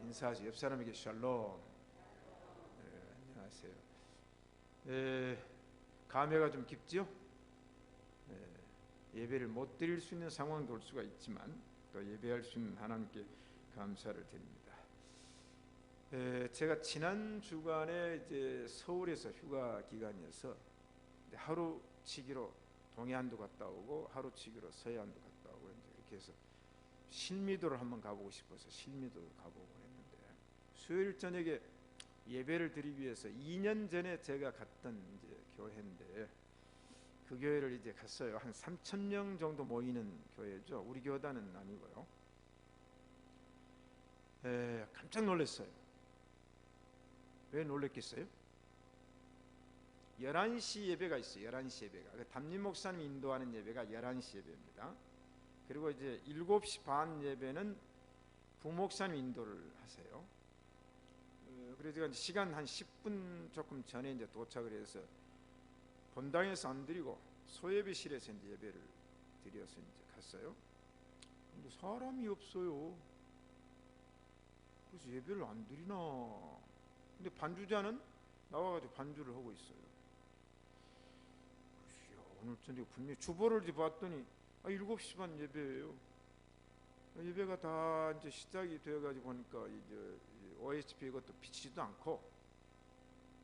인사하세요. 옆 사람에게 샬롬. 안녕하세요. 감회가 좀 깊지요? 예배를 못 드릴 수 있는 상황도 올 수가 있지만 또 예배할 수 있는 하나님께 감사를 드립니다. 제가 지난 주간에 이제 서울에서 휴가 기간이어서 하루치기로 동해안도 갔다 오고 하루치기로 서해안도 갔다 오고 이렇게 해서 실미도를 한번 가보고 싶어서 실미도를 가보고 했는데, 수요일 저녁에 예배를 드리기 위해서 2년 전에 제가 갔던 이제 교회인데, 그 교회를 이제 갔어요. 한 3,000명 정도 모이는 교회죠. 우리 교단은 아니고요. 깜짝 놀랐어요. 왜 놀랬겠어요? 11시 예배가 있어요. 11시 예배가. 담임 목사님 인도하는 예배가 11시 예배입니다. 그리고 이제 7시 반 예배는 부목사님 인도를 하세요. 그래서 제가 시간 한 10분 조금 전에 이제 도착을 해서 본당에서 안 드리고 소예배실에서 이제 예배를 드려서 이제 갔어요. 근데 사람이 없어요. 그래서 예배를 안 드리나. 근데 반주자는 나와가지고 반주를 하고 있어요. 오늘 저녁 분명히 주보를 봤더니 7시 반 예배예요. 예배가 다 이제 시작이 되어가지고 보니까 이제 OSP 이것도 비치지도 않고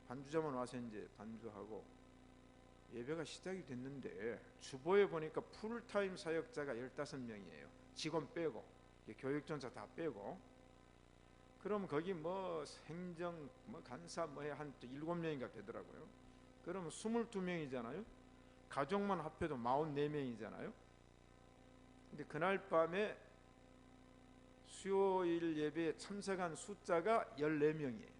반주자만 와서 이제 반주하고 예배가 시작이 됐는데, 주보에 보니까 풀타임 사역자가 15명이에요. 직원 빼고 교육전사 다 빼고. 그럼 거기 뭐 행정 뭐 간사 뭐 한 7명인가 되더라고요. 그러면 22명이잖아요. 가족만 합해도 44명이잖아요. 근데 그날 밤에 수요일 예배에 참석한 숫자가 14명이에요.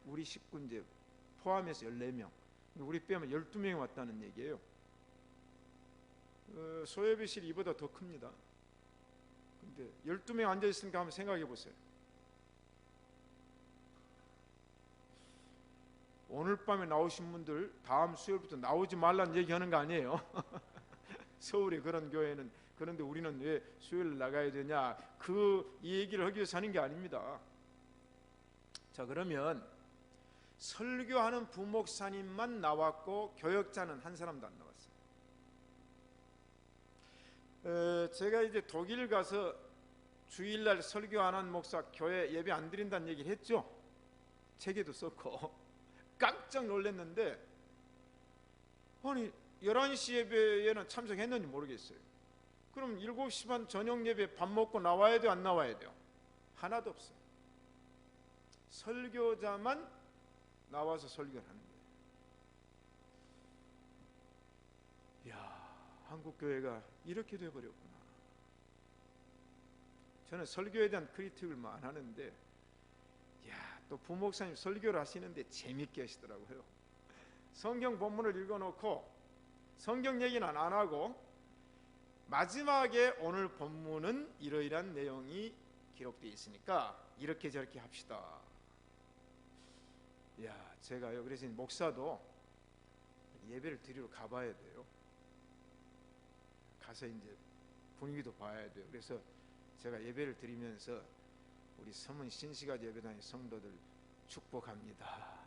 우리 식구 이제 포함해서 14명. 우리 빼면 12명이 왔다는 얘기예요. 소예배실이 이보다 더 큽니다. 근데 12명 앉아있으니까 한번 생각해 보세요. 오늘 밤에 나오신 분들 다음 수요일부터 나오지 말라는 얘기하는 거 아니에요? 서울에 그런 교회는. 그런데 우리는 왜 수요일 나가야 되냐, 이 얘기를 하기 위해서 하는 게 아닙니다. 자, 그러면 설교하는 부목사님만 나왔고 교역자는 한 사람도 안 나왔어요. 제가 이제 독일 가서 주일날 설교 안 한 목사 교회 예배 안 드린다는 얘기를 했죠. 책에도 썼고. 깜짝 놀랐는데, 아니 11시 예배에는 참석했는지 모르겠어요. 그럼 7시 반 저녁 예배 밥 먹고 나와야 돼요, 안 나와야 돼요? 하나도 없어요. 설교자만 나와서 설교를 하는 거예요. 이야, 한국 교회가 이렇게 돼버렸구나. 저는 설교에 대한 크리틱을 많이 하는데, 야, 또 부목사님 설교를 하시는데 재밌게 하시더라고요. 성경 본문을 읽어놓고 성경 얘기는 안 하고 마지막에 오늘 본문은 이러이러한 내용이 기록되어 있으니까 이렇게 저렇게 합시다. 야, 제가요, 그래서 목사도 예배를 드리러 가봐야 돼요. 가서 이제 분위기도 봐야 돼요. 그래서 제가 예배를 드리면서 우리 서문 신시가지 예배당의 성도들 축복합니다.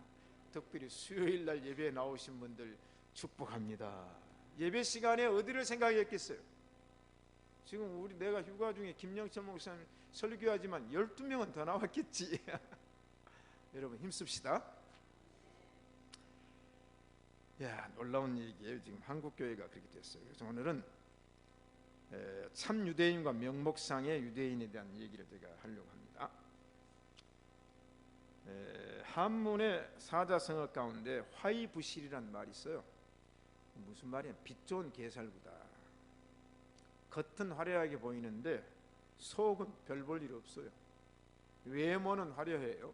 특별히 수요일날 예배에 나오신 분들 축복합니다. 예배 시간에 어디를 생각했겠어요? 지금 내가 휴가 중에 김영철 목사님 설교하지만 12명은 더 나왔겠지. 여러분 힘씁시다. 야, 놀라운 얘기예요. 지금 한국교회가 그렇게 됐어요. 그래서 오늘은 참 유대인과 명목상의 유대인에 대한 얘기를 제가 하려고 합니다. 한문의 사자성어 가운데 화이부실이라는 말이 있어요. 무슨 말이냐? 빛 좋은 게살구다. 겉은 화려하게 보이는데 속은 별 볼 일 없어요. 외모는 화려해요.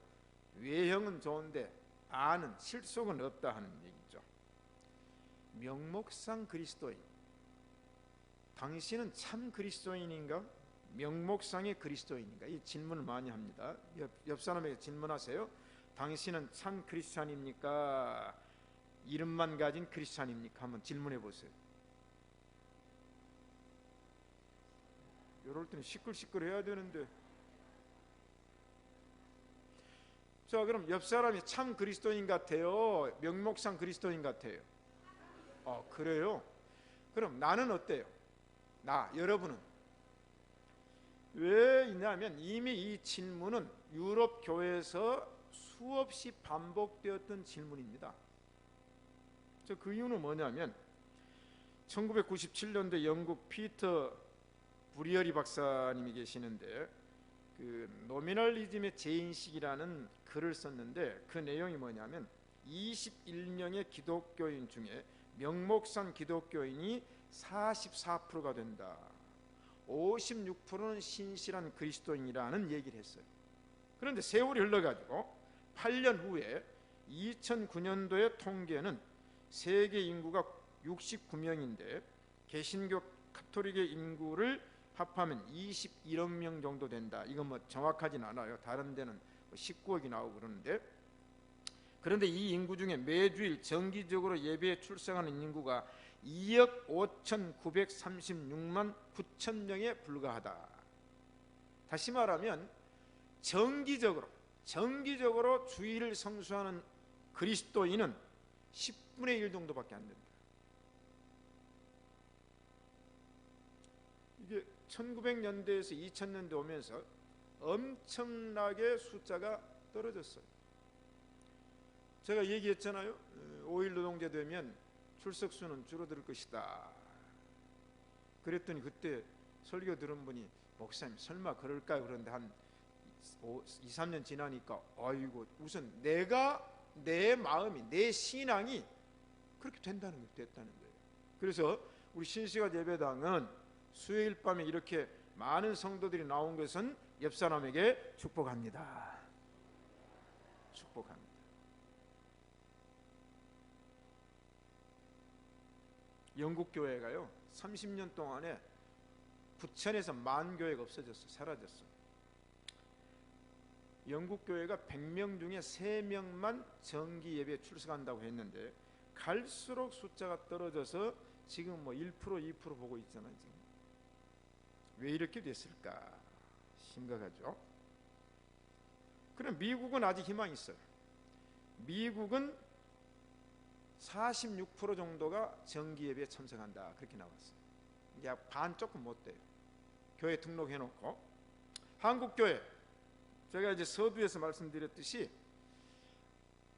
외형은 좋은데 안은 실속은 없다 하는 얘기죠. 명목상 그리스도인, 당신은 참 그리스도인인가? 명목상의 그리스도인인가? 이 질문을 많이 합니다. 옆 사람에게 질문하세요. 당신은 참 크리스찬입니까? 이름만 가진 크리스찬입니까? 한번 질문해 보세요. 이럴 때는 시끌시끌 해야 되는데 자, 그럼 옆 사람이 참 그리스도인 같아요? 명목상 그리스도인 같아요? 그래요? 그럼 나는 어때요? 여러분은? 왜 있냐면 이미 이 질문은 유럽 교회에서 수없이 반복되었던 질문입니다. 그 이유는 뭐냐면 1997년도에 영국 피터 브리어리 박사님이 계시는데 그 노미널리즘의 재인식이라는 글을 썼는데 그 내용이 뭐냐면 21명의 기독교인 중에 명목상 기독교인이 44%가 된다. 56%는 신실한 그리스도인이라는 얘기를 했어요. 그런데 세월이 흘러가지고 8년 후에 2009년도의 통계는 세계 인구가 69명인데 개신교 카톨릭의 인구를 합하면 21억 명 정도 된다. 이건 뭐 정확하진 않아요. 다른 데는 19억이 나오고 그런데 이 인구 중에 매주일 정기적으로 예배에 출석하는 인구가 2억 5,936만 9천 명에 불과하다. 다시 말하면 정기적으로 주일을 성수하는 그리스도인은 10분의 1 정도밖에 안 된다. 이게 1900년대에서 2000년대 오면서 엄청나게 숫자가 떨어졌어요. 제가 얘기했잖아요. 5일 노동제 되면 출석수는 줄어들 것이다. 그랬더니 그때 설교 들은 분이 목사님 설마 그럴까요? 그런데 한 2, 3년 지나니까 아이고 우선 내 마음이 내 신앙이 그렇게 됐다는 거예요. 그래서 우리 신시간 예배당은 수요일 밤에 이렇게 많은 성도들이 나온 것은 옆 사람에게 축복합니다. 영국 교회가요 30년 동안에 9천에서 10,000 교회가 없어졌어, 사라졌어. 영국 교회가 100명 중에 3명만 정기 예배에 출석한다고 했는데 갈수록 숫자가 떨어져서 지금 뭐 1%, 2% 보고 있잖아요. 지금. 왜 이렇게 됐을까? 심각하죠. 그럼 미국은 아직 희망이 있어요. 미국은 46% 정도가 정기 예배에 참석한다. 그렇게 나왔어요. 이제 반 조금 못 돼요. 교회 등록해놓고. 한국 교회, 제가 이제 서두에서 말씀드렸듯이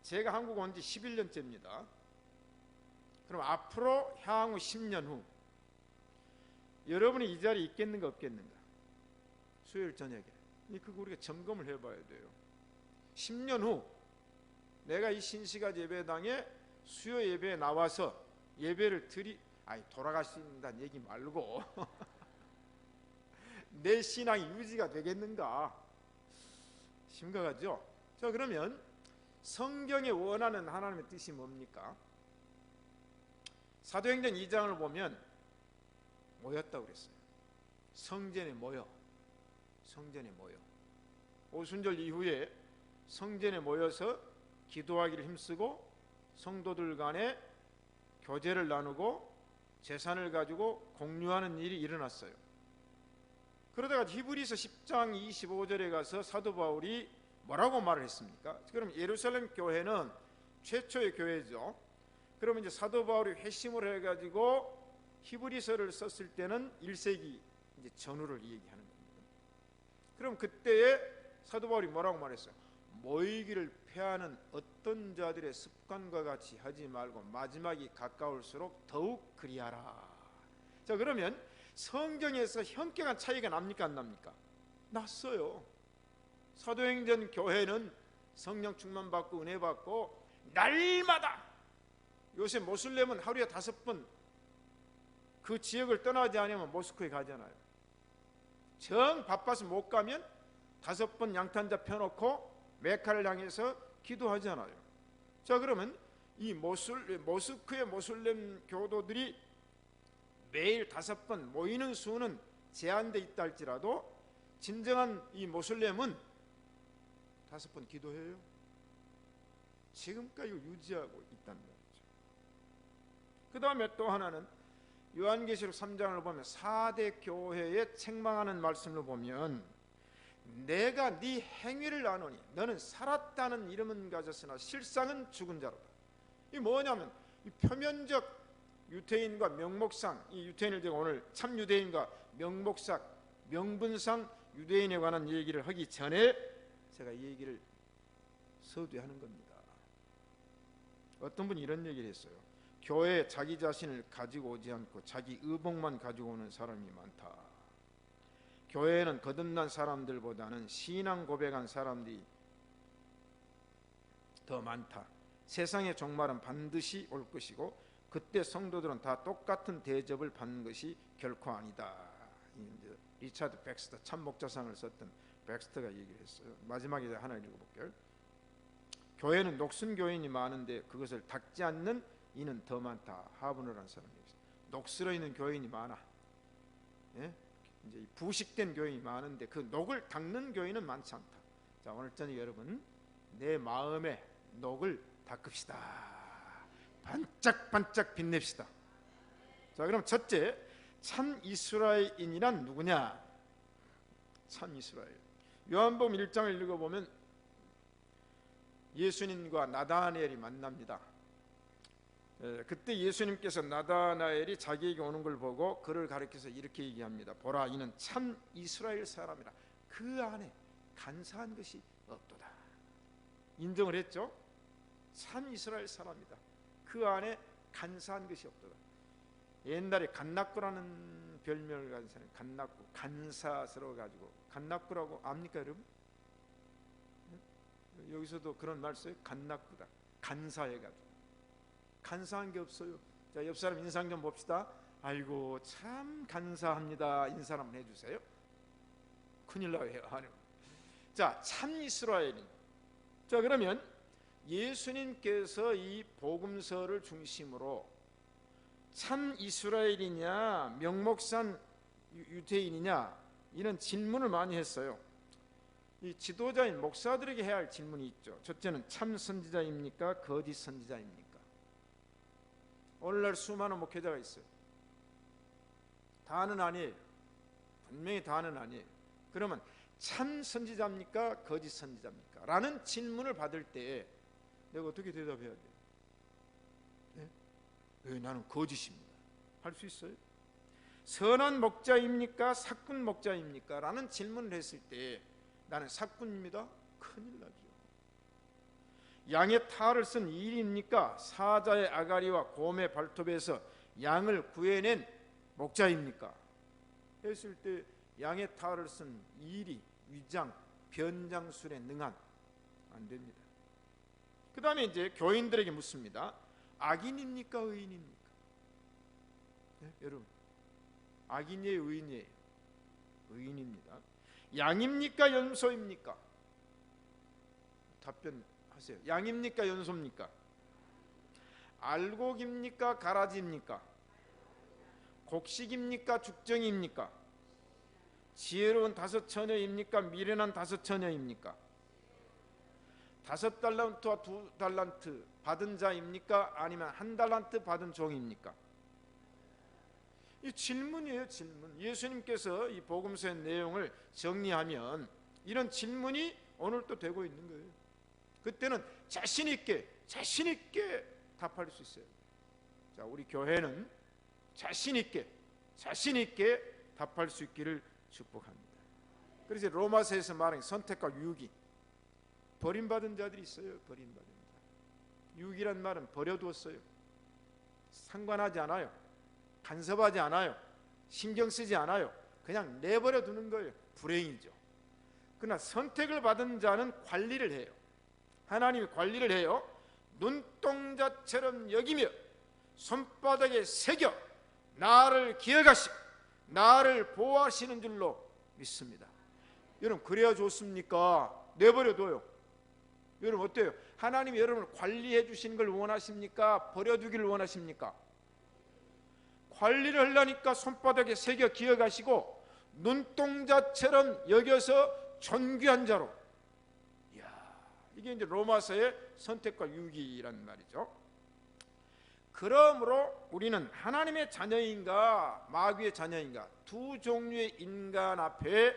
제가 한국 온 지 11년째입니다. 그럼 앞으로 향후 10년 후 여러분이 이 자리에 있겠는가 없겠는가? 수요일 저녁에. 그거 우리가 점검을 해봐야 돼요. 10년 후 내가 이 신시간 예배당에 수요 예배에 나와서 예배를 돌아가신다는 얘기 말고 내 신앙이 유지가 되겠는가? 심각하죠? 자, 그러면 성경에 원하는 하나님의 뜻이 뭡니까? 사도행전 2장을 보면 모였다고 그랬어요. 성전에 모여. 오순절 이후에 성전에 모여서 기도하기를 힘쓰고 성도들 간에 교제를 나누고 재산을 가지고 공유하는 일이 일어났어요. 그러다가 히브리서 10장 25절에 가서 사도 바울이 뭐라고 말을 했습니까? 그럼 예루살렘 교회는 최초의 교회죠. 그러면 이제 사도 바울이 회심을 해가지고 히브리서를 썼을 때는 1세기 이제 전후를 얘기하는 겁니다. 그럼 그때에 사도 바울이 뭐라고 말했어요? 모이기를 패하는 어떤 자들의 습관과 같이 하지 말고 마지막이 가까울수록 더욱 그리하라. 자, 그러면 성경에서 현격한 차이가 납니까 안 납니까? 났어요. 사도행전 교회는 성령 충만 받고 은혜 받고 날마다, 요새 모슬렘은 하루에 5번 그 지역을 떠나지 않으면 모스크에 가잖아요. 정 바빠서 못 가면 5번 양탄자 펴놓고 메카를 향해서 기도하잖아요. 자, 그러면 이 모스크의 모슬렘 교도들이 매일 5번 모이는 수는 제한돼 있다 할지라도 진정한 이 모슬렘은 5번 기도해요. 지금까지 유지하고 있단 말이죠. 그 다음에 또 하나는 요한계시록 3장을 보면 4대 교회에 책망하는 말씀을 보면 내가 네 행위를 아노니 너는 살았다는 이름은 가졌으나 실상은 죽은 자로다. 이 뭐냐면 이 표면적 유태인과 명목상, 이 유태인을 제가 오늘 참 유대인과 명목상, 명분상 유대인에 관한 얘기를 하기 전에 제가 이 얘기를 서두에 하는 겁니다. 어떤 분이 이런 얘기를 했어요. 교회에 자기 자신을 가지고 오지 않고 자기 의복만 가지고 오는 사람이 많다. 교회에는 거듭난 사람들보다는 신앙 고백한 사람들이 더 많다. 세상의 종말은 반드시 올 것이고 그때 성도들은 다 똑같은 대접을 받는 것이 결코 아니다. 리차드 백스터 참목자상을 썼던 백스터가 얘기를 했어요. 마지막에 하나 읽어볼게요. 교회는 녹슨 교인이 많은데 그것을 닦지 않는 이는 더 많다. 하브너라는 사람이 있어요. 녹슬어 있는 교인이 많아. 예? 이제 부식된 교인이 많은데 그 녹을 닦는 교인은 많지 않다. 자, 오늘 저녁 여러분 내 마음에 녹을 닦읍시다. 반짝반짝 빛냅시다. 자, 그럼 첫째, 참 이스라엘인이란 누구냐? 참 이스라엘. 요한복음 1장을 읽어보면 예수님과 나다나엘이 만납니다. 그때 예수님께서 나다나엘이 자기에게 오는 걸 보고 그를 가리켜서 이렇게 얘기합니다. 보라, 이는 참 이스라엘 사람이라. 그 안에 간사한 것이 없도다. 인정을 했죠. 참 이스라엘 사람이다. 그 안에 간사한 것이 없도다. 옛날에 간낙구라는 별명을 가진 사람이 간낙구, 간사스러워 가지고. 간낙구라고 압니까 여러분? 여기서도 그런 말 써요. 간낙구다. 간사해가지고. 간사한 게 없어요. 자, 옆 사람 인상 좀 봅시다. 아이고 참 간사합니다. 인사 한번 해주세요. 큰일 나요. 자, 참 이스라엘인. 자, 그러면 예수님께서 이 복음서를 중심으로 참 이스라엘이냐 명목산 유대인이냐 이런 질문을 많이 했어요. 이 지도자인 목사들에게 해야 할 질문이 있죠. 첫째는 참 선지자입니까? 거짓 선지자입니까? 오늘날 수많은 목회자가 있어요. 다는 아니에요. 분명히 다는 아니에요. 그러면 참 선지자입니까? 거짓 선지자입니까? 라는 질문을 받을 때 내가 어떻게 대답해야 돼요? 네? 나는 거짓입니다. 할 수 있어요? 선한 목자입니까? 사꾼 목자입니까? 라는 질문을 했을 때 나는 사꾼입니다. 큰일 나죠. 양의 탈을 쓴 일입니까? 사자의 아가리와 곰의 발톱에서 양을 구해낸 목자입니까? 했을 때 양의 탈을 쓴 일이 위장, 변장술에 능한 안 됩니다. 그 다음에 이제 교인들에게 묻습니다. 악인입니까? 의인입니까? 네? 여러분 악인이에요? 의인이에요? 의인입니다. 양입니까? 염소입니까? 답변하세요. 양입니까? 염소입니까? 알곡입니까? 가라지입니까? 곡식입니까? 죽정입니까? 지혜로운 다섯 처녀입니까? 미련한 다섯 처녀입니까? 5달란트와 2달란트 받은 자입니까? 아니면 1달란트 받은 종입니까? 이 질문이에요. 질문. 예수님께서 이 복음서의 내용을 정리하면 이런 질문이 오늘 또 되고 있는 거예요. 그때는 자신 있게 답할 수 있어요. 자, 우리 교회는 자신 있게 답할 수 있기를 축복합니다. 그래서 로마서에서 말하는 선택과 유기, 버림받은 자들이 있어요. 버림받은 자. 유기란 말은 버려두었어요. 상관하지 않아요. 간섭하지 않아요. 신경 쓰지 않아요. 그냥 내버려 두는 거예요. 불행이죠. 그러나 선택을 받은 자는 관리를 해요. 하나님이 관리를 해요. 눈동자처럼 여기며 손바닥에 새겨 나를 기억하시고 나를 보호하시는 줄로 믿습니다. 여러분 그래야 좋습니까? 내버려둬요. 여러분 어때요? 하나님이 여러분을 관리해 주시는 걸 원하십니까? 버려두기를 원하십니까? 관리를 하려니까 손바닥에 새겨 기억하시고 눈동자처럼 여겨서 존귀한 자로. 이야, 이게 이제 로마서의 선택과 유기란 말이죠. 그러므로 우리는 하나님의 자녀인가 마귀의 자녀인가 두 종류의 인간 앞에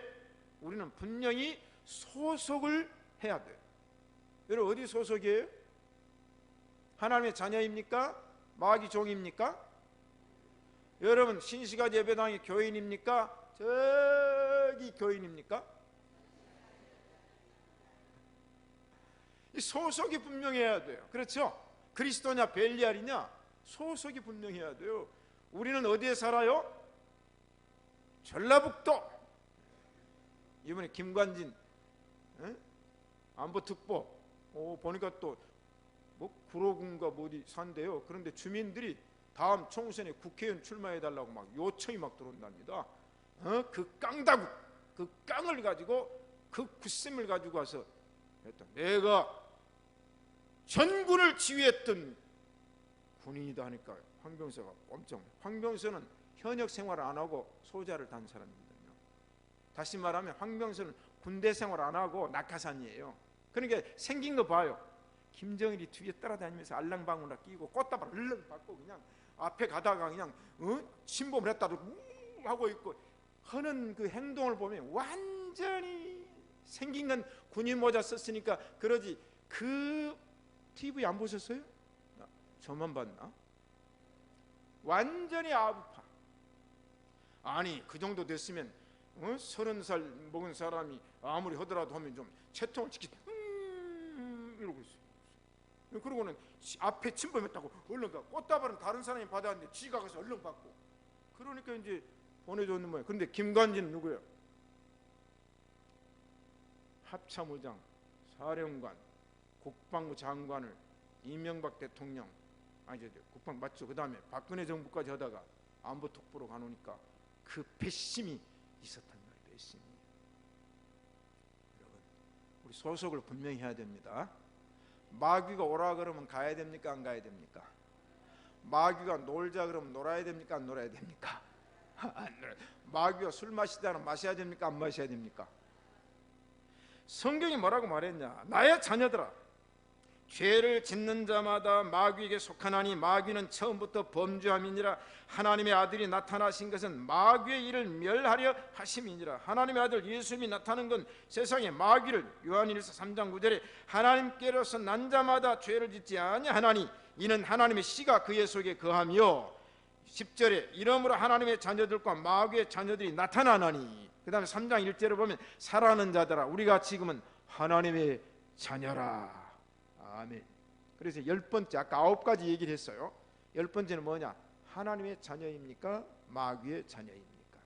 우리는 분명히 소속을 해야 돼요. 여러분 어디 소속이에요? 하나님의 자녀입니까? 마귀 종입니까? 여러분 신시가지 예배당의 교인입니까? 저기 교인입니까? 이 소속이 분명해야 돼요. 그렇죠? 그리스도냐 벨리알이냐 소속이 분명해야 돼요. 우리는 어디에 살아요? 전라북도. 이번에 김관진 안보특보 보니까 또 뭐 구로군가 뭐 어디 산대요. 그런데 주민들이 다음 총선에 국회의원 출마해달라고 막 요청이 막 들어온답니다. 그 깡다구, 그 깡을 가지고 그 굳셈을 가지고 와서 내가 전군을 지휘했던 군인이다 하니까 황병서가 엄청, 황병서는 현역 생활을 안 하고 소자를 단 사람이거든요. 다시 말하면 황병서는 군대 생활 안 하고 낙하산이에요. 그러니까 생긴 거 봐요. 김정일이 뒤에 따라다니면서 알랑방울라 끼고 꽃다발 얼른 받고 그냥 앞에 가다가 그냥 침범을 했다도 하고 있고 하는 그 행동을 보면 완전히 생긴 건 군인 모자 썼으니까 그러지. 그 TV 안 보셨어요? 저만 봤나? 완전히 아부파. 아니 그 정도 됐으면 30살 먹은 사람이 아무리 하더라도 하면 좀 채통을 지키 이러고 있어요. 그러고는 앞에 침범했다고 얼른 가. 꽃다발은 다른 사람이 받았는데 지가 가서 얼른 받고. 그러니까 이제 보내줬는 거예요. 근데 김관진은 누구예요? 합참의장, 사령관, 국방부 장관을 이명박 대통령 국방 맞죠? 그 다음에 박근혜 정부까지 하다가 안보특보로 가놓으니까 그 배심이 있었단 말이에요. 배심이. 여러분 우리 소속을 분명히 해야 됩니다. 마귀가 오라 그러면 가야 됩니까? 안 가야 됩니까? 마귀가 놀자 그러면 놀아야 됩니까? 안 놀아야 됩니까? 안 놀아야. 마귀가 술 마시자면 마셔야 됩니까? 안 마셔야 됩니까? 성경이 뭐라고 말했냐? 나의 자녀들아, 죄를 짓는 자마다 마귀에게 속하나니 마귀는 처음부터 범죄함이니라. 하나님의 아들이 나타나신 것은 마귀의 일을 멸하려 하심이니라. 하나님의 아들 예수님이 나타난 건 세상에 마귀를, 요한일서 3장 9절에 하나님께로서 난 자마다 죄를 짓지 아니하나니 이는 하나님의 씨가 그의 속에 거하며, 10절에 이러므로 하나님의 자녀들과 마귀의 자녀들이 나타나나니, 그 다음에 3장 1절에 보면 사랑하는 자들아 우리가 지금은 하나님의 자녀라. 아멘. 그래서 10번째, 아까 9가지 얘기를 했어요. 10번째는 뭐냐? 하나님의 자녀입니까? 마귀의 자녀입니까?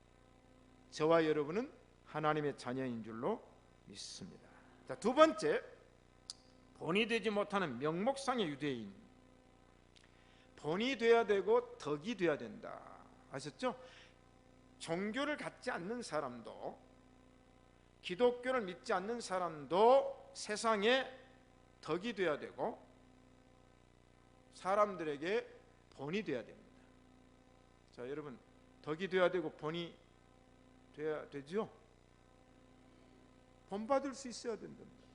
저와 여러분은 하나님의 자녀인 줄로 믿습니다. 자, 두 번째, 본이 되지 못하는 명목상의 유대인. 본이 돼야 되고 덕이 돼야 된다. 아셨죠? 종교를 갖지 않는 사람도, 기독교를 믿지 않는 사람도 세상에 덕이 돼야 되고 사람들에게 본이 돼야 됩니다. 자, 여러분 덕이 돼야 되고 본이 돼야 되죠? 본받을 수 있어야 된답니다.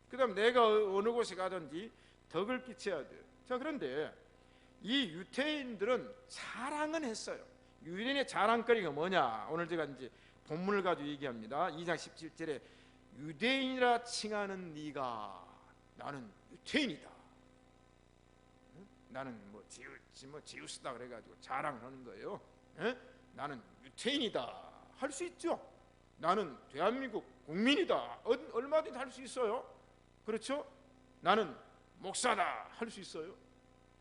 그 다음 내가 어느 곳에 가든지 덕을 끼쳐야 돼요. 자, 그런데 이 유대인들은 자랑은 했어요. 유대인의 자랑거리가 뭐냐? 오늘 제가 이제 본문을 가지고 얘기합니다. 2장 17절에 유대인이라 칭하는 네가, 나는 유대인이다. 나는 지우스다 그래가지고 자랑을 하는 거예요. 나는 유대인이다 할 수 있죠. 나는 대한민국 국민이다 얼마든지 할 수 있어요. 그렇죠? 나는 목사다 할 수 있어요.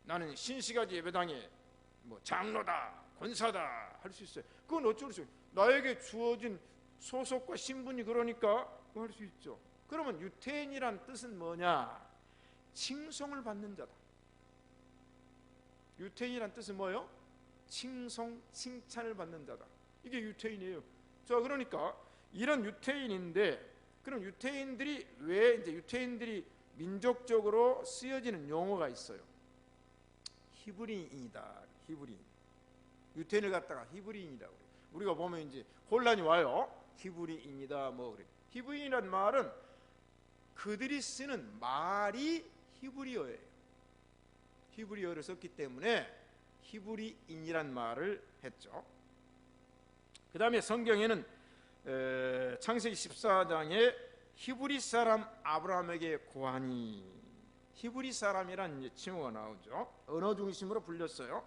나는 신시가지 예배당의 장로다, 권사다 할 수 있어요. 그건 어쩔 수 없어요. 나에게 주어진 소속과 신분이 그러니까 할 수 있죠. 그러면 유대인이란 뜻은 뭐냐? 칭송을 받는 자다. 유대인이란 뜻은 뭐예요? 칭송, 칭찬을 받는 자다. 이게 유대인이에요. 자, 그러니까 이런 유대인인데, 그럼 유대인들이 왜 이제 유대인들이 민족적으로 쓰여지는 용어가 있어요. 히브리인이다. 히브리인. 유대인을 갖다가 히브리인이라고 그래요. 우리가 보면 이제 혼란이 와요. 히브리인이다 뭐 그래. 히브리인이란 말은 그들이 쓰는 말이 히브리어예요. 히브리어를 썼기 때문에 히브리인이란 말을 했죠. 그 다음에 성경에는 창세기 14장에 히브리 사람 아브라함에게 고하니, 히브리 사람이라는 칭호가 나오죠. 언어 중심으로 불렸어요.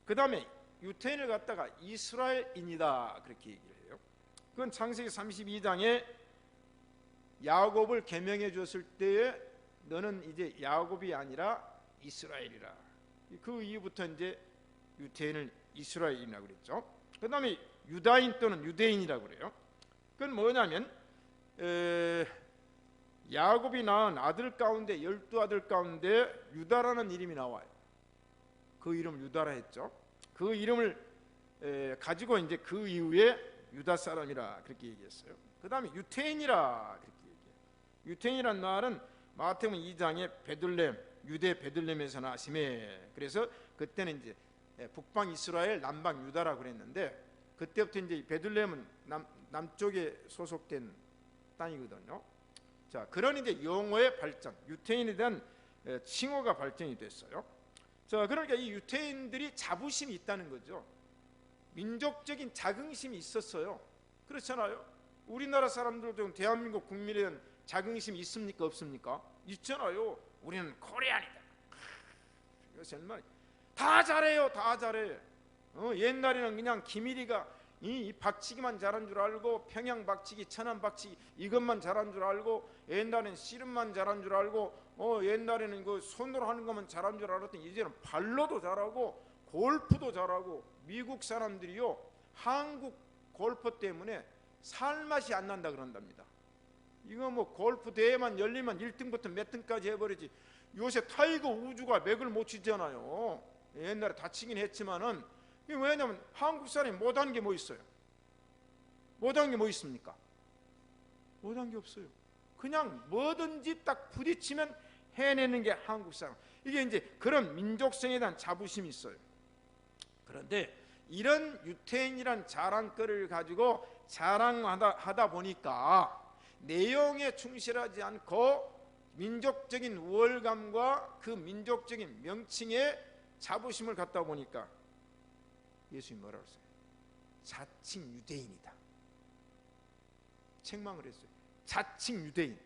그 다음에 유태인을 갖다가 이스라엘인이다 그렇게 얘기를 해요. 그건 창세기 32장에 야곱을 계명해 줬을 때에 너는 이제 야곱이 아니라 이스라엘이라. 그 이후부터 이제 유태인을 이스라엘이라고 그랬죠. 그 다음에 유다인 또는 유대인이라고 그래요. 그건 뭐냐면 야곱이 낳은 아들 가운데 12아들 가운데 유다라는 이름이 나와요. 그 이름을 유다라 했죠. 그 이름을 가지고 이제 그 이후에 유다 사람이라 그렇게 얘기했어요. 그 다음에 유태인이라 그렇게 얘기해요. 유태인이란 말은 마태복음 2장에 베들레헴, 유대 베들레헴에서 나심에, 그래서 그때는 이제 북방 이스라엘, 남방 유다라고 그랬는데, 그때부터 이제 베들레헴은 남쪽에 소속된 땅이거든요. 자, 그런 이제 용어의 발전, 유태인에 대한 칭호가 발전이 됐어요. 자, 그러니까 이 유태인들이 자부심이 있다는 거죠. 민족적인 자긍심이 있었어요. 그렇잖아요. 우리나라 사람들도 대한민국 국민에 대한 자긍심이 있습니까, 없습니까? 있잖아요. 우리는 코리안이다. 이거 정말 다 잘해요, 다 잘해. 옛날에는 그냥 김일이가 이 박치기만 잘한 줄 알고, 평양 박치기, 천안 박치기 이것만 잘한 줄 알고, 옛날에는 씨름만 잘한 줄 알고, 옛날에는 그 손으로 하는 것만 잘한 줄 알았더니 이제는 발로도 잘하고 골프도 잘하고. 미국 사람들이요, 한국 골프 때문에 살맛이 안 난다 그런답니다. 이거 뭐 골프 대회만 열리면 1등부터 몇 등까지 해버리지, 요새 타이거 우즈가 맥을 못 치잖아요. 옛날에 다치긴 했지만은, 왜냐면 한국 사람이 못한 게 뭐 있어요? 못한 게 뭐 있습니까? 못한 게 없어요. 그냥 뭐든지 딱 부딪히면 해내는 게 한국 사람. 이게 이제 그런 민족성에 대한 자부심이 있어요. 그런데 이런 유태인이란 자랑거리를 가지고 자랑하다 보니까 내용에 충실하지 않고 민족적인 우월감과 그 민족적인 명칭에 자부심을 갖다 보니까 예수님이 뭐라고 했어요? 자칭 유대인이다. 책망을 했어요. 자칭 유대인.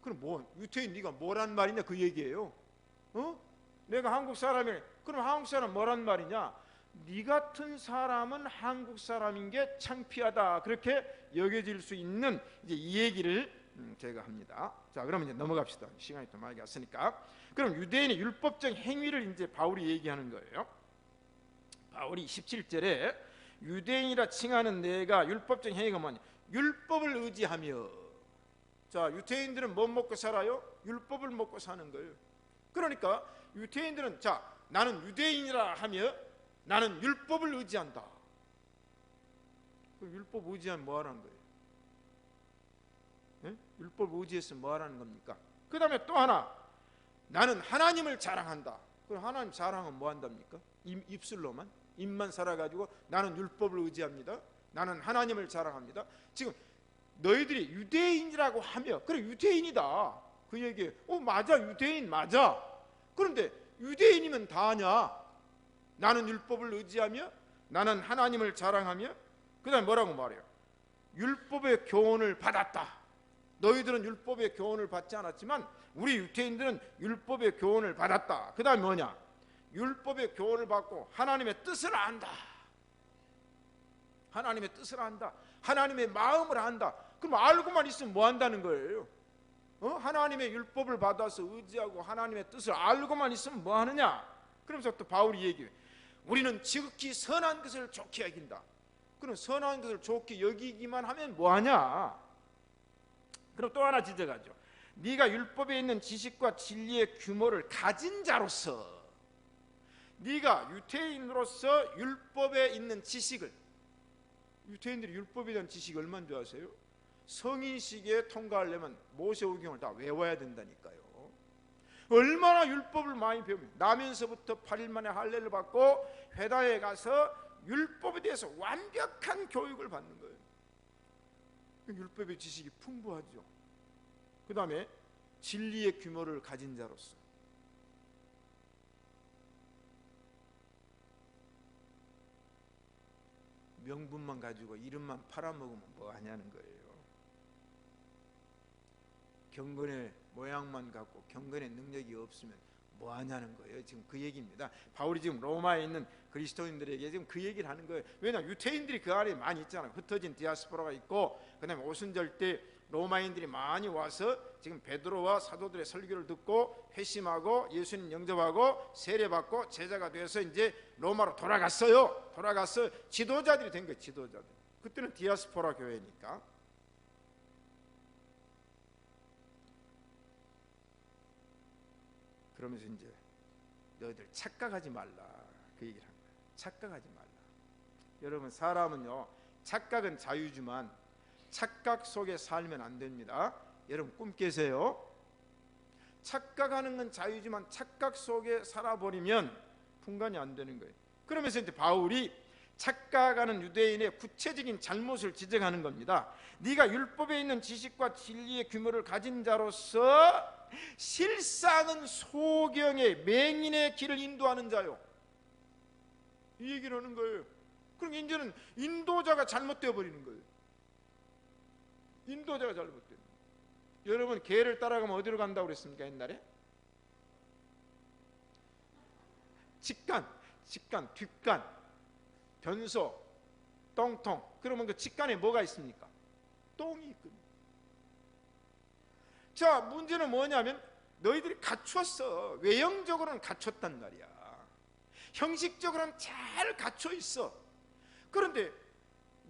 그럼 뭐 유태인 네가 뭐란 말이냐 그 얘기예요. 내가 한국 사람이래. 그럼 한국 사람 뭐란 말이냐? 네 같은 사람은 한국 사람인 게 창피하다. 그렇게 여겨질 수 있는 이제 이 얘기를 제가 합니다. 자, 그러면 이제 넘어갑시다. 시간이 또 많이 갔으니까. 그럼 유대인의 율법적 행위를 이제 바울이 얘기하는 거예요. 바울이 17절에 유대인이라 칭하는 내가 율법적 행위가 뭐냐? 율법을 의지하며. 자, 유대인들은 뭐 먹고 살아요? 율법을 먹고 사는 거예요. 그러니까 유대인들은 자, 나는 유대인이라 하며 나는 율법을 의지한다. 그럼 율법 의지하면 뭐 하라는 거예요? 네? 율법 의지해서 뭐 하라는 겁니까? 그 다음에 또 하나, 나는 하나님을 자랑한다. 그럼 하나님 자랑은 뭐 한답니까? 입술로만? 입만 살아가지고 나는 율법을 의지합니다, 나는 하나님을 자랑합니다. 지금 너희들이 유대인이라고 하며, 그래 유대인이다 그 얘기예요. 맞아, 유대인 맞아. 그런데 유대인이면 다냐? 나는 율법을 의지하며 나는 하나님을 자랑하며, 그 다음에 뭐라고 말해요? 율법의 교훈을 받았다. 너희들은 율법의 교훈을 받지 않았지만 우리 유대인들은 율법의 교훈을 받았다. 그 다음에 뭐냐? 율법의 교훈을 받고 하나님의 뜻을 안다. 하나님의 뜻을 안다. 하나님의 마음을 안다. 그럼 알고만 있으면 뭐 한다는 거예요? 하나님의 율법을 받아서 의지하고 하나님의 뜻을 알고만 있으면 뭐 하느냐? 그러면서 또 바울이 얘기해요. 우리는 지극히 선한 것을 좋게 여긴다. 그럼 선한 것을 좋게 여기기만 하면 뭐 하냐? 그럼 또 하나 지적하죠. 네가 율법에 있는 지식과 진리의 규모를 가진 자로서, 네가 유태인으로서 율법에 있는 지식을, 유태인들이 율법에 대한 지식이 얼마나 좋아하세요? 성인 시기에 통과하려면 모세오경을 다 외워야 된다니까요. 얼마나 율법을 많이 배우면, 나면서부터 8일 만에 할례를 받고 회당에 가서 율법에 대해서 완벽한 교육을 받는 거예요. 율법의 지식이 풍부하죠. 그 다음에 진리의 규모를 가진 자로서, 명분만 가지고 이름만 팔아먹으면 뭐 하냐는 거예요. 경건의 모양만 갖고 경건의 능력이 없으면 뭐 하냐는 거예요. 지금 그 얘기입니다. 바울이 지금 로마에 있는 그리스도인들에게 지금 그 얘기를 하는 거예요. 왜냐하면 유태인들이 그 안에 많이 있잖아요. 흩어진 디아스포라가 있고, 그 다음에 오순절 때 로마인들이 많이 와서 지금 베드로와 사도들의 설교를 듣고 회심하고 예수님 영접하고 세례받고 제자가 돼서 이제 로마로 돌아갔어요. 돌아가서 지도자들이 된 거예요. 지도자들. 그때는 디아스포라 교회니까. 그러면서 이제 너희들 착각하지 말라, 그 얘기를 한 거예요. 착각하지 말라. 여러분, 사람은요, 착각은 자유지만 착각 속에 살면 안 됩니다. 여러분, 꿈 깨세요. 착각하는 건 자유지만 착각 속에 살아버리면 분간이 안 되는 거예요. 그러면서 이제 바울이 착각하는 유대인의 구체적인 잘못을 지적하는 겁니다. 네가 율법에 있는 지식과 진리의 규모를 가진 자로서 실상은 소경의 맹인의 길을 인도하는 자요, 이 얘기를 하는 거예요. 그럼 이제는 인도자가 잘못되어 버리는 거예요. 인도자가 잘못되는 거예요. 여러분, 개를 따라가면 어디로 간다고 그랬습니까? 옛날에 직간, 뒷간, 변소, 똥통. 그러면 그 직간에 뭐가 있습니까? 똥이 있거든요. 자, 문제는 뭐냐면 너희들이 갖췄어. 외형적으로는 갖췄단 말이야. 형식적으로는 잘 갖춰 있어. 그런데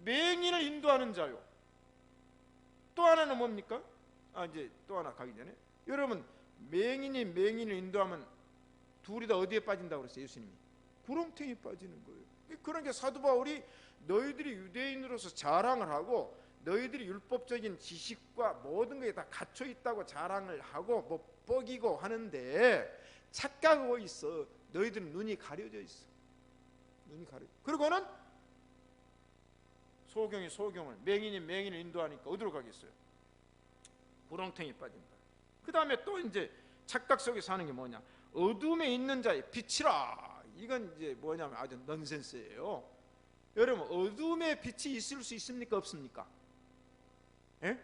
맹인을 인도하는 자요. 또 하나는 뭡니까? 이제 또 하나 가기 전에, 여러분, 맹인이 맹인을 인도하면 둘이 다 어디에 빠진다고 그랬어요? 예수님이 구렁텅이에 빠지는 거예요. 그러니까 사도 바울이 너희들이 유대인으로서 자랑을 하고 너희들이 율법적인 지식과 모든 것이 다 갖춰 있다고 자랑을 하고 뭐 뻐기고 하는데 착각하고 있어. 너희들은 눈이 가려져 있어. 눈이 가려. 그리고는 소경이 소경을, 맹인이 맹인을 인도하니까 어디로 가겠어요? 구렁텅이에 빠진다. 그 다음에 또 이제 착각 속에 사는 게 뭐냐? 어둠에 있는 자의 빛이라. 이건 이제 뭐냐면 아주 넌센스예요. 여러분, 어둠에 빛이 있을 수 있습니까? 없습니까? 예?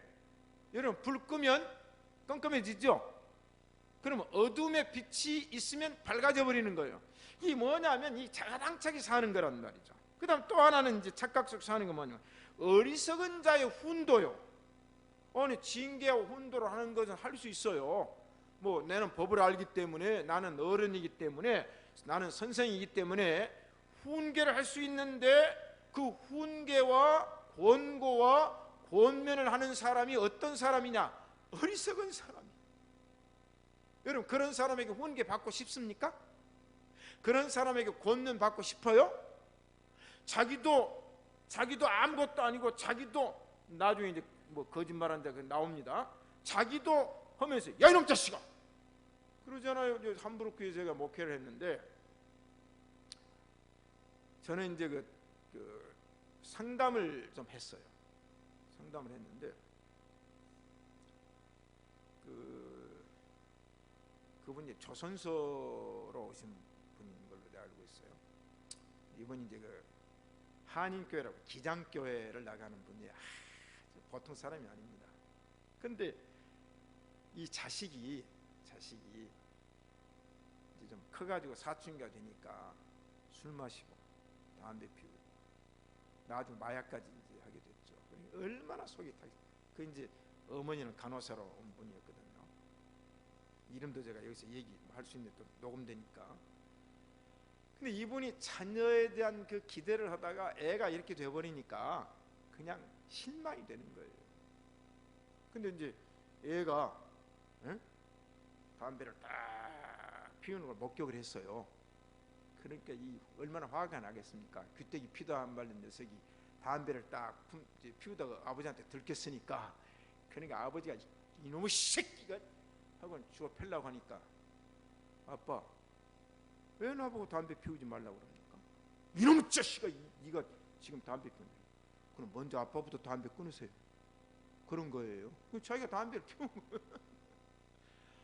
여러분, 불 끄면 깜깜해지죠? 그러면 어둠에 빛이 있으면 밝아져 버리는 거예요. 이 뭐냐면 이 자가당착이 사는 거란 말이죠. 그 다음 또 하나는 이제 착각 속 사는 게 뭐냐면 어리석은 자의 훈도요. 아니, 징계하고 훈도를 하는 것은 할 수 있어요. 뭐 나는 법을 알기 때문에, 나는 어른이기 때문에, 나는 선생이기 때문에 훈계를 할 수 있는데, 그 훈계와 권고와 권면을 하는 사람이 어떤 사람이냐? 어리석은 사람이. 여러분, 그런 사람에게 훈계 받고 싶습니까? 그런 사람에게 권면 받고 싶어요? 자기도 아무것도 아니고, 자기도 나중에 이제 뭐 거짓말한다 그 나옵니다. 자기도 하면서 야 이놈 자식아 그러잖아요. 함부르크에 제가 목회를 했는데, 저는 이제 그 상담을 좀 했어요. 상담을 했는데 그분이 조선소로 오신 분인 걸로 내가 알고 있어요. 이분이 이제 그 한인교회라고 기장교회를 나가는 분이 보통 사람이 아닙니다. 근데 이 자식이 이제 좀 커가지고 사춘기가 되니까 술 마시고 담배 피우고 나중에 마약까지 이제 하게 됐죠. 그러니까 얼마나 속이 타겠어요. 그 이제 어머니는 간호사로 온 분이었거든요. 이름도 제가 여기서 얘기할 수 있는데 또 녹음되니까. 근데 이분이 자녀에 대한 그 기대를 하다가 애가 이렇게 돼버리니까 그냥 실망이 되는 거예요. 근데 이제 애가 담배를 딱 피우는 걸 목격을 했어요. 그러니까 이 얼마나 화가 나겠습니까? 귀때기 피도 안 바른 녀석이 담배를 딱 피우다가 아버지한테 들켰으니까, 그러니까 아버지가 이놈의 새끼가 하고 주워 펴려고 하니까, 아빠 왜 나보고 담배 피우지 말라고 그러니까, 이놈의 자식아 네가 지금 담배 피우는, 그럼 먼저 아빠부터 담배 끊으세요. 그런 거예요. 자기가 담배를 피운 거예요.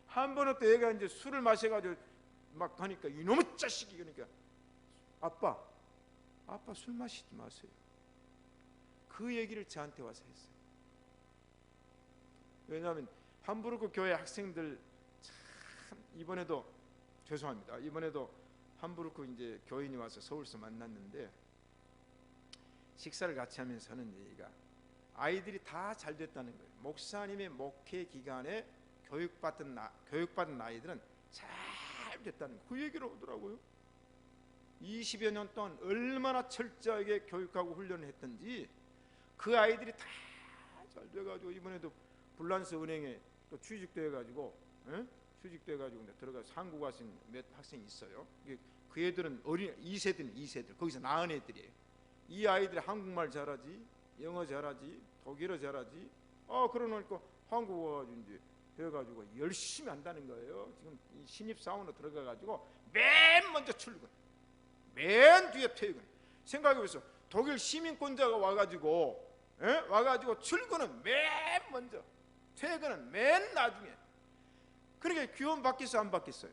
한 번은 또 얘가 이제 술을 마셔가지고 막 하니까 이놈의 자식이, 그러니까 아빠 술 마시지 마세요. 그 얘기를 저한테 와서 했어요. 왜냐하면 함부르크 교회 학생들 참 이번에도 죄송합니다. 이번에도 함부르크 이제 교인이 와서 서울서 만났는데 식사를 같이 하면서 하는 얘기가 아이들이 다 잘 됐다는 거예요. 목사님의 목회 기간에 교육받은 아이들은 잘 됐다는 거. 그 얘기를 하더라고요. 20여 년 동안 얼마나 철저하게 교육하고 훈련을 했던지 그 아이들이 다 잘 돼가지고 이번에도 불란서 은행에 또 취직돼가지고 들어가서 한국 와서 몇 학생이 있어요. 그 애들은 어린 2세들 거기서 낳은 애들이에요. 이 아이들이 한국말 잘하지, 영어 잘하지, 독일어 잘하지. 그러니까 한국 와가지고 이제 돼가지고 열심히 한다는 거예요. 지금 이 신입 사원으로 들어가가지고 맨 먼저 출근, 맨 뒤에 퇴근. 생각해보세요. 독일 시민권자가 와가지고 출근은 맨 먼저, 퇴근은 맨 나중에. 그러니까 귀원 받겠어요, 안 받겠어요?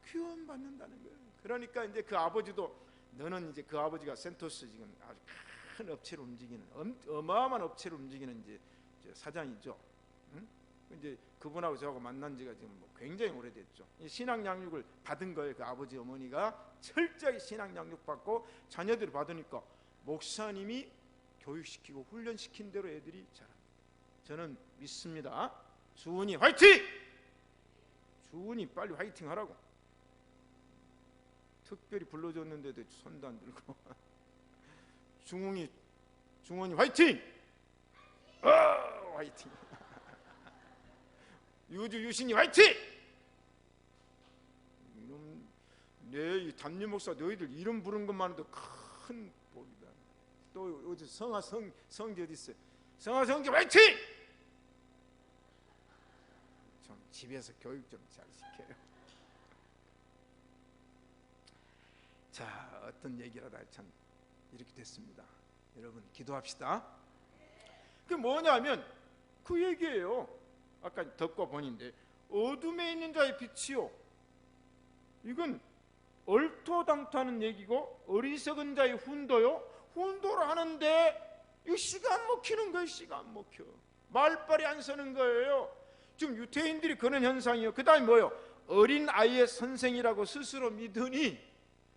귀원 받는다는 거예요. 그러니까 이제 그 아버지도 너는 이제 그 아버지가 센토스 지금 아주 큰 업체를 움직이는 어마어마한 업체를 움직이는 이제 사장이죠. 이제 그분하고 저하고 만난 지가 지금 굉장히 오래됐죠. 신앙 양육을 받은 거예요. 그 아버지 어머니가 철저하게 신앙 양육 받고 자녀들이 받으니까 목사님이 교육시키고 훈련시킨 대로 애들이 자랍니다. 저는 믿습니다. 주은이 화이팅! 주은이 빨리 화이팅 하라고. 특별히 불러줬는데도 손도 안 들고 중원이 화이팅! 화이팅! 유신이 화이팅! 이놈 내 담임 목사 너희들 이름 부른 것만으로도 큰 복이다. 또 어제 성지 어디 있어요? 성지 화이팅! 좀 집에서 교육 좀 잘 시켜요. 자, 어떤 얘기라도 참 이렇게 됐습니다. 여러분 기도합시다. 그게 뭐냐면 그 얘기예요. 아까 덕과 본인데 어둠에 있는 자의 빛이요. 이건 얼토당토하는 얘기고 어리석은 자의 훈도요. 훈도를 하는데 이 씨가 안 먹히는 거예요. 씨가 안 먹혀. 말빨이 안 서는 거예요. 지금 유태인들이 그런 현상이요. 그 다음에 뭐요? 어린 아이의 선생이라고 스스로 믿으니,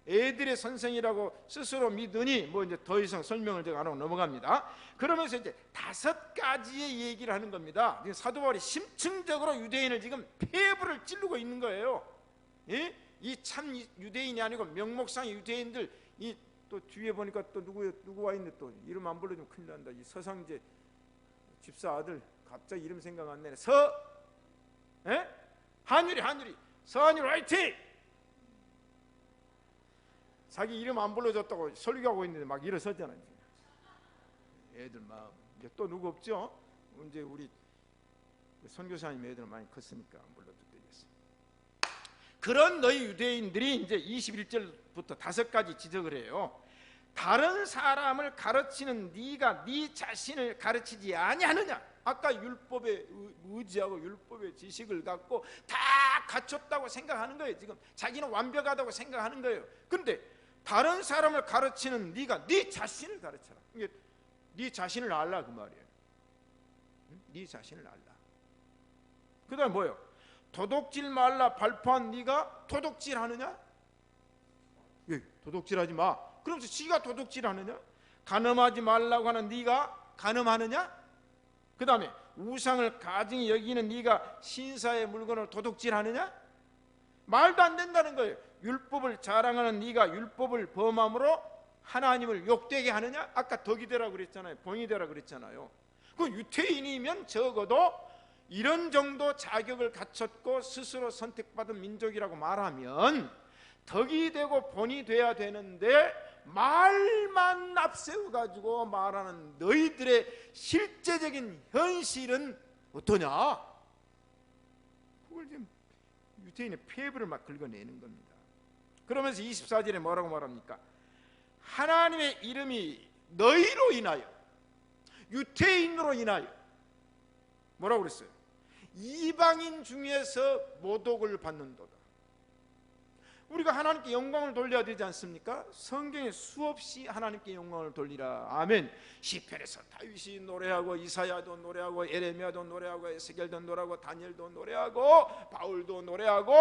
애들의 선생이라고 스스로 믿으니, 뭐 이제 더 이상 설명을 제가 안 하고 넘어갑니다. 그러면서 이제 5가지의 얘기를 하는 겁니다. 사도 바울이 심층적으로 유대인을 지금 폐부를 찌르고 있는 거예요. 예? 이 참 유대인이 아니고 명목상의 유대인들, 이 또 뒤에 보니까 또 누구 와 있는데 또 이름 안 불러주면 큰일 난다. 이 서상제 집사 아들 갑자기 이름 생각 안 나네. 한율이 서한율 화이팅! 자기 이름 안 불러줬다고 설교하고 있는데 막 일어섰잖아요. 애들 마음. 이제 또 누구 없죠? 이제 우리 선교사님 애들 많이 컸으니까 안 불러도 되겠어요. 그런 너희 유대인들이 이제 21절부터 5가지 지적을 해요. 다른 사람을 가르치는 네가 네 자신을 가르치지 아니하느냐? 아까 율법에 의지하고 율법의 지식을 갖고 다 갖췄다고 생각하는 거예요. 지금 자기는 완벽하다고 생각하는 거예요. 그런데 다른 사람을 가르치는 네가 네 자신을 가르쳐라. 이게 네 자신을 알라 그 말이에요. 네 자신을 알라. 그 다음에 뭐예요? 도둑질 말라 발포한 네가 도둑질 하느냐? 예, 도둑질하지 마. 그러면서 지가 도둑질 하느냐? 간음하지 말라고 하는 네가 간음하느냐? 그 다음에 우상을 가증히 여기는 네가 신사의 물건을 도둑질하느냐? 말도 안 된다는 거예요. 율법을 자랑하는 네가 율법을 범함으로 하나님을 욕되게 하느냐? 아까 덕이 되라 그랬잖아요. 봉이 되라 그랬잖아요. 그 유태인이면 적어도 이런 정도 자격을 갖췄고 스스로 선택받은 민족이라고 말하면 덕이 되고 본이 돼야 되는데 말만 앞세워가지고 말하는 너희들의 실제적인 현실은 어떠냐? 그걸 지금 유태인의 폐부를 막 긁어내는 겁니다. 그러면서 24절에 뭐라고 말합니까? 하나님의 이름이 너희로 인하여, 유태인으로 인하여 뭐라고 그랬어요? 이방인 중에서 모독을 받는도다. 우리가 하나님께 영광을 돌려야 되지 않습니까? 성경에 수없이 하나님께 영광을 돌리라. 아멘. 시편에서 다윗이 노래하고 이사야도 노래하고 에레미야도 노래하고 에스겔도 노래하고 다니엘도 노래하고 바울도 노래하고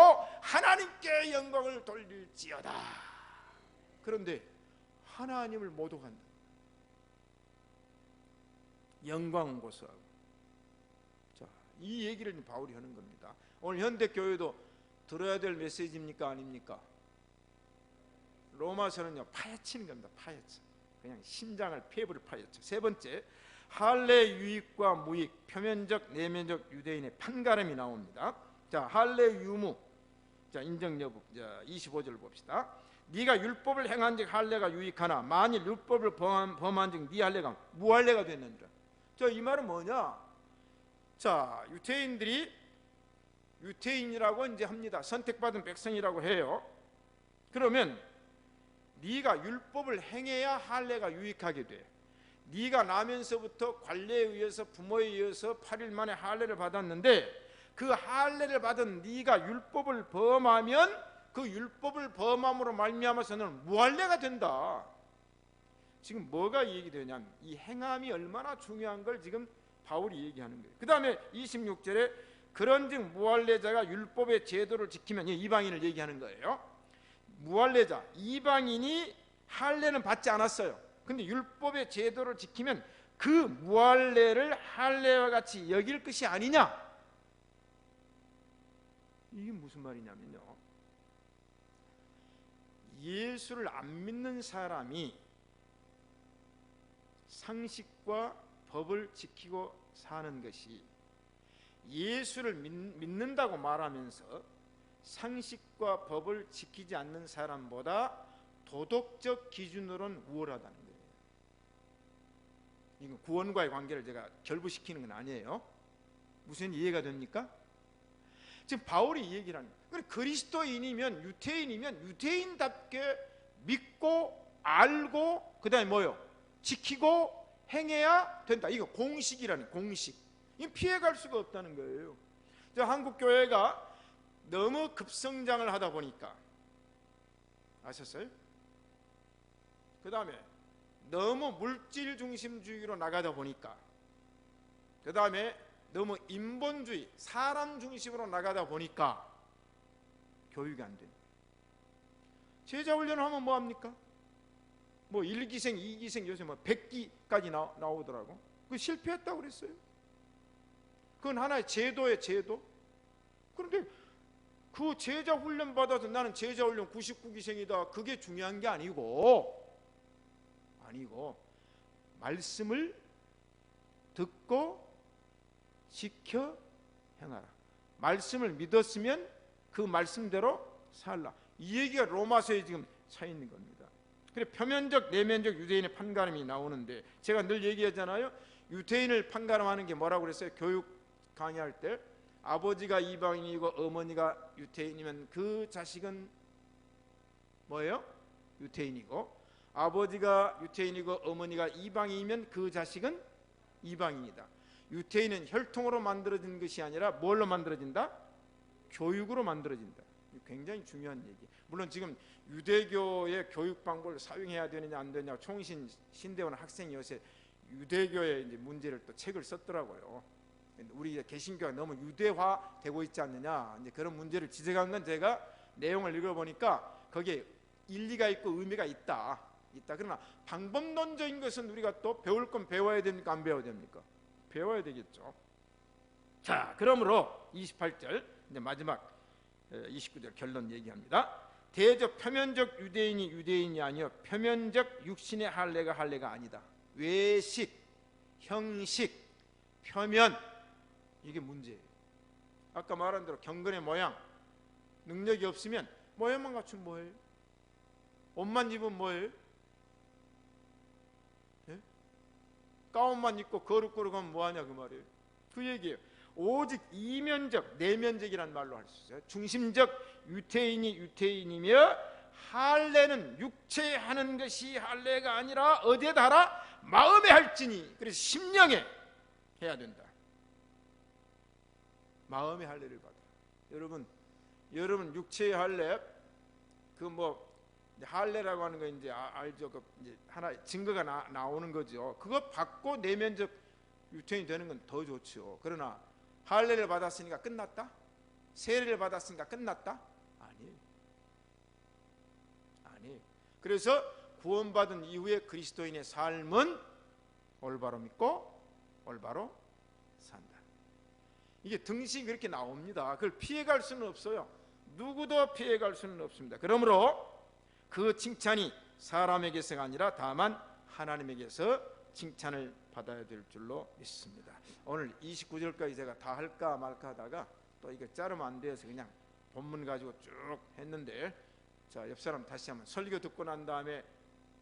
하나님께 영광을 돌릴지어다. 그런데 하나님을 모독한다. 영광 고수하고. 자, 이 얘기를 바울이 하는 겁니다. 오늘 현대 교회도 들어야 될 메시지입니까 아닙니까? 로마서는요 파헤치는 겁니다. 파헤쳐. 그냥 심장을 폐부를 파헤쳐. 세 번째, 할례 유익과 무익, 표면적 내면적 유대인의 판가름이 나옵니다. 자, 할례 유무. 자, 인정 여부. 자, 25절 봅시다. 네가 율법을 행한즉 할례가 유익하나 만일 율법을 범한즉 네 할례가 무할례가 됐느니라. 자, 이 말은 뭐냐? 자, 유태인이라고 이제 합니다. 선택받은 백성이라고 해요. 그러면 네가 율법을 행해야 할례가 유익하게 돼. 네가 나면서부터 관례에 의해서 부모에 의해서 8일 만에 할례를 받았는데 그 할례를 받은 네가 율법을 범하면 그 율법을 범함으로 말미암아서는 무할례가 된다. 지금 뭐가 얘기되냐면 이 행함이 얼마나 중요한 걸 지금 바울이 얘기하는 거예요. 그 다음에 26절에 그런즉 무할례자가 율법의 제도를 지키면, 이방인을 얘기하는 거예요. 무할례자, 이방인이 할례는 받지 않았어요. 근데 율법의 제도를 지키면 그 무할례를 할례와 같이 여길 것이 아니냐. 이게 무슨 말이냐면요, 예수를 안 믿는 사람이 상식과 법을 지키고 사는 것이 예수를 믿는다고 말하면서 상식과 법을 지키지 않는 사람보다 도덕적 기준으로는 우월하다는 거예요. 이건 구원과의 관계를 제가 결부시키는 건 아니에요. 무슨 이해가 됩니까? 지금 바울이 이 얘기를 하는 거예요. 그리스도인이면 유태인이면 유태인답게 믿고 알고 그 다음에 뭐요? 지키고 행해야 된다. 이거 공식이라는 공식. 이 피해갈 수가 없다는 거예요. 한국 교회가 너무 급성장을 하다 보니까 아셨어요? 그 다음에 너무 물질 중심주의로 나가다 보니까 그 다음에 너무 인본주의 사람 중심으로 나가다 보니까 교육이 안 됩니다. 제자 훈련을 하면 뭐합니까? 뭐 1기생 2기생 요새 뭐 100기까지 나오더라고. 그 실패했다고 그랬어요. 그건 하나의 제도의 제도. 그런데 그 제자 훈련 받아서 나는 제자 훈련 99기생이다 그게 중요한 게 아니고 말씀을 듣고 지켜 행하라. 말씀을 믿었으면 그 말씀대로 살라. 이 얘기가 로마서에 지금 차 있는 겁니다. 그래, 표면적 내면적 유대인의 판가름이 나오는데 제가 늘 얘기하잖아요. 유대인을 판가름하는 게 뭐라고 그랬어요? 교육 강의할 때 아버지가 이방인이고 어머니가 유태인이면 그 자식은 뭐예요? 유태인이고, 아버지가 유태인이고 어머니가 이방인이면 그 자식은 이방인이다. 유태인은 혈통으로 만들어진 것이 아니라 뭘로 만들어진다? 교육으로 만들어진다. 굉장히 중요한 얘기. 물론 지금 유대교의 교육 방법을 사용해야 되느냐 안 되느냐 총신 신대원 학생이 요새 유대교의 이제 문제를 또 책을 썼더라고요. 우리 개신교가 너무 유대화되고 있지 않느냐, 이제 그런 문제를 지적한 건 제가 내용을 읽어보니까 거기에 일리가 있고 의미가 있다. 그러나 방법론적인 것은 우리가 또 배울 건 배워야 됩니까? 안 배워야 됩니까? 배워야 되겠죠. 자, 그러므로 28절 이제 마지막 29절 결론 얘기합니다. 대적 표면적 유대인이 유대인이 아니요 표면적 육신의 할례가 아니다. 외식, 형식, 표면, 이게 문제예요. 아까 말한 대로 경건의 모양, 능력이 없으면 모양만 갖추면 뭐예요? 옷만 입으면 뭐예요? 예? 가운만 입고 거룩거룩하면 뭐하냐 그 말이에요. 그 얘기예요. 오직 이면적, 내면적이라는 말로 할 수 있어요. 중심적 유태인이 유태인이며 할례는 육체에 하는 것이 할례가 아니라 어디에다 하라? 마음에 할지니. 그래서 심령에 해야 된다. 마음의 할례를 받아. 여러분 육체의 할례 그 뭐 할례라고 하는 거 이제 알죠? 그 이제 하나 증거가 나오는 거죠. 그거 받고 내면적 유태인이 되는 건 더 좋죠. 그러나 할례를 받았으니까 끝났다? 세례를 받았으니까 끝났다? 아니. 그래서 구원받은 이후에 그리스도인의 삶은 올바로 믿고 올바로 산다. 이게 등식이 그렇게 나옵니다. 그걸 피해갈 수는 없어요. 누구도 피해갈 수는 없습니다. 그러므로 그 칭찬이 사람에게서가 아니라 다만 하나님에게서 칭찬을 받아야 될 줄로 믿습니다. 오늘 29절까지 제가 다 할까 말까 하다가 또 이거 자르면 안 돼서 그냥 본문 가지고 쭉 했는데, 자, 옆 사람 다시 한번 설교 듣고 난 다음에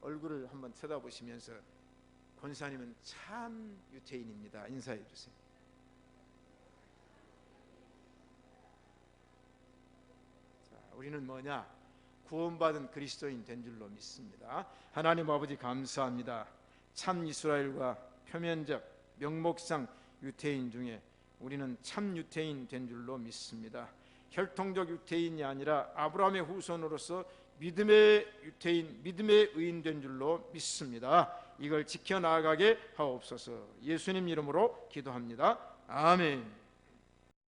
얼굴을 한번 쳐다보시면서 권사님은 참 유태인입니다. 인사해 주세요. 자, 우리는 뭐냐? 구원받은 그리스도인 된 줄로 믿습니다. 하나님 아버지 감사합니다. 참 이스라엘과 표면적 명목상 유태인 중에 우리는 참 유태인 된 줄로 믿습니다. 혈통적 유태인이 아니라 아브라함의 후손으로서 믿음의 유태인, 믿음의 의인 된 줄로 믿습니다. 이걸 지켜나가게 하옵소서. 예수님 이름으로 기도합니다. 아멘.